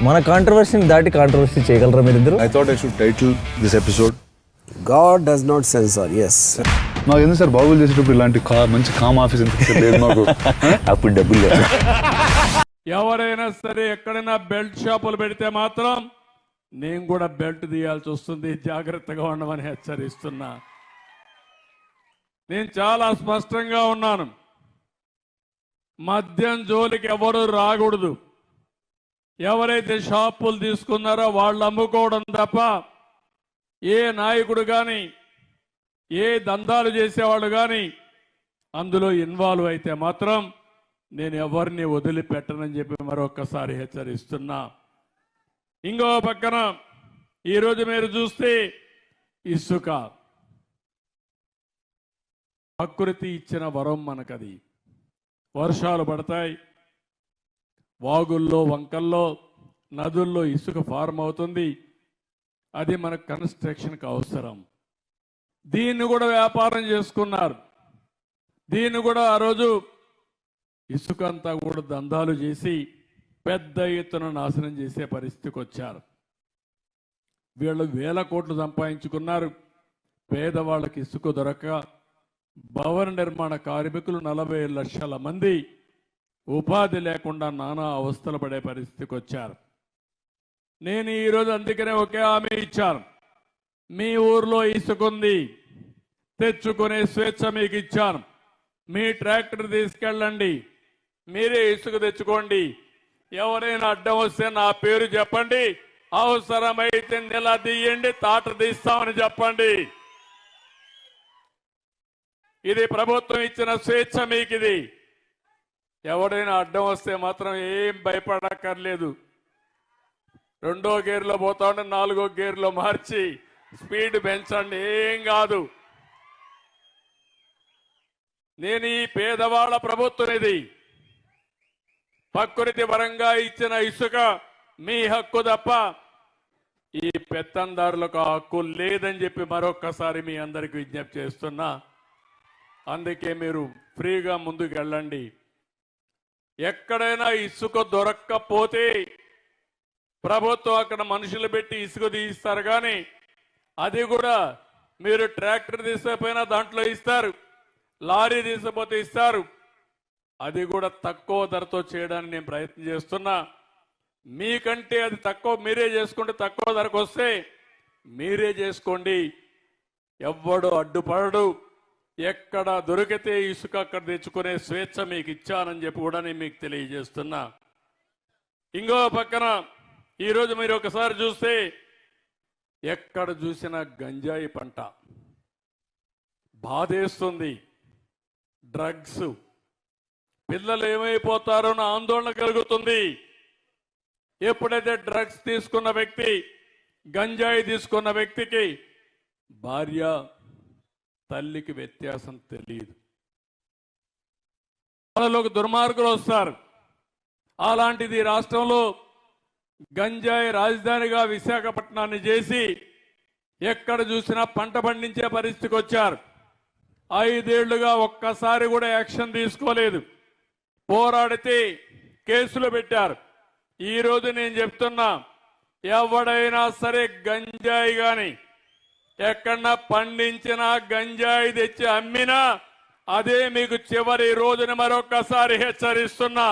మన కాంట్రవర్సీని దాటి కాంట్రవర్సీ చేయగలరా మీరిద్దరు? I thought I should title this episode God does not censor. Yes. నాకు ఎందుకు సార్ బాబులు చేసేటప్పుడు ఇలాంటి మంచి కామ్ ఆఫీస్ ఎందుకు లేదు మాకు? అప్పుడు డబ్బులు లేదు. ఎవరైనా సరే ఎక్కడైనా బెల్ట్ షాపులు పెడితే మాత్రం నేను కూడా బెల్ట్ తీయాల్సి వస్తుంది, జాగ్రత్తగా ఉండమని హెచ్చరిస్తున్నా. నేను చాలా స్పష్టంగా ఉన్నాను, మద్యం జోలికి ఎవరు రాకూడదు. ఎవరైతే షాపులు తీసుకున్నారో వాళ్ళు అమ్ముకోవడం తప్ప ఏ నాయకుడు కానీ ఏ దందాలు చేసేవాళ్ళు కానీ అందులో ఇన్వాల్వ్ అయితే మాత్రం నేను ఎవరిని వదిలిపెట్టనని చెప్పి మరొకసారి హెచ్చరిస్తున్నా. ఇంకో పక్కన ఈరోజు మీరు చూస్తే ఇసుక ప్రకృతి ఇచ్చిన వరం మనకది. వర్షాలు పడతాయి, వాగుల్లో వంకల్లో నదుల్లో ఇసుక ఫార్మ్ అవుతుంది, అది మన కన్స్ట్రక్షన్కి అవసరం. దీన్ని కూడా వ్యాపారం చేసుకున్నారు. దీన్ని కూడా ఆ రోజు ఇసుక అంతా కూడా దందాలు చేసి పెద్ద ఎత్తున నాశనం చేసే పరిస్థితికి వచ్చారు. వీళ్ళు 1000 కోట్లు సంపాదించుకున్నారు. పేదవాళ్ళకి ఇసుక దొరక భవన నిర్మాణ కార్మికులు 40 లక్షల మంది ఉపాధి లేకుండా నానా అవస్థలు పడే పరిస్థితికి వచ్చారు. నేను ఈరోజు అందుకనే ఒకే హామీ ఇచ్చాను, మీ ఊర్లో ఇసుక ఉంది, తెచ్చుకునే స్వేచ్ఛ మీకు ఇచ్చాను. మీ ట్రాక్టర్ తీసుకెళ్ళండి, మీరే ఇసుక తెచ్చుకోండి. ఎవరైనా అడ్డం వస్తే నా పేరు చెప్పండి, అవసరమైతే నిలదీయండి, తాట తీస్తామని చెప్పండి. ఇది ప్రభుత్వం ఇచ్చిన స్వేచ్ఛ మీకు. ఇది ఎవడైనా అడ్డం వస్తే మాత్రం ఏం భయపడక్కర్లేదు. 2వ గేర్లో పోతా ఉంటే 4వ గేర్లో మార్చి స్పీడ్ పెంచండి, ఏం కాదు. నేను ఈ పేదవాళ్ళ ప్రభుత్వం, ఇది ప్రకృతి పరంగా ఇచ్చిన ఇసుక మీ హక్కు తప్ప ఈ పెత్తందారులకు హక్కు లేదని చెప్పి మరొక్కసారి మీ అందరికి విజ్ఞప్తి చేస్తున్నా. అందుకే మీరు ఫ్రీగా ముందుకు వెళ్ళండి. ఎక్కడైనా ఇసుక దొరక్కపోతే ప్రభుత్వం అక్కడ మనుషులు పెట్టి ఇసుక తీయిస్తారు, కానీ అది కూడా మీరు ట్రాక్టర్ తీసుకపోయినా దాంట్లో ఇస్తారు, లారీ తీసుకపోతే ఇస్తారు. అది కూడా తక్కువ ధరతో చేయడానికి నేను ప్రయత్నం చేస్తున్నా. మీకంటే అది తక్కువ, మీరే చేసుకుంటే తక్కువ ధరకు వస్తే మీరే చేసుకోండి, ఎవ్వడు అడ్డుపడడు. ఎక్కడ దొరికితే ఇసుక అక్కడ తెచ్చుకునే స్వేచ్ఛ మీకు ఇచ్చానని చెప్పి కూడా నేను మీకు తెలియజేస్తున్నా. ఇంకో పక్కన ఈరోజు మీరు ఒకసారి చూస్తే ఎక్కడ చూసినా గంజాయి పంట బాధేస్తుంది. డ్రగ్స్, పిల్లలు ఏమైపోతారో నా ఆందోళన కలుగుతుంది. ఎప్పుడైతే డ్రగ్స్ తీసుకున్న వ్యక్తి, గంజాయి తీసుకున్న వ్యక్తికి భార్య తల్లికి వ్యత్యాసం తెలియదు. వాళ్ళలోకి దుర్మార్గులు వస్తారు. అలాంటిది రాష్ట్రంలో గంజాయి రాజధానిగా విశాఖపట్నాన్ని చేసి ఎక్కడ చూసినా పంట పండించే పరిస్థితికి వచ్చారు. 5 ఏళ్లుగా ఒక్కసారి కూడా యాక్షన్ తీసుకోలేదు. పోరాడితే కేసులు పెట్టారు. ఈరోజు నేను చెప్తున్నా, ఎవడైనా సరే గంజాయి కానీ ఎక్కడన్నా పండించినా గంజాయి తెచ్చి అమ్మినా అదే మీకు చివరి రోజున మరొక్కసారి హెచ్చరిస్తున్నా.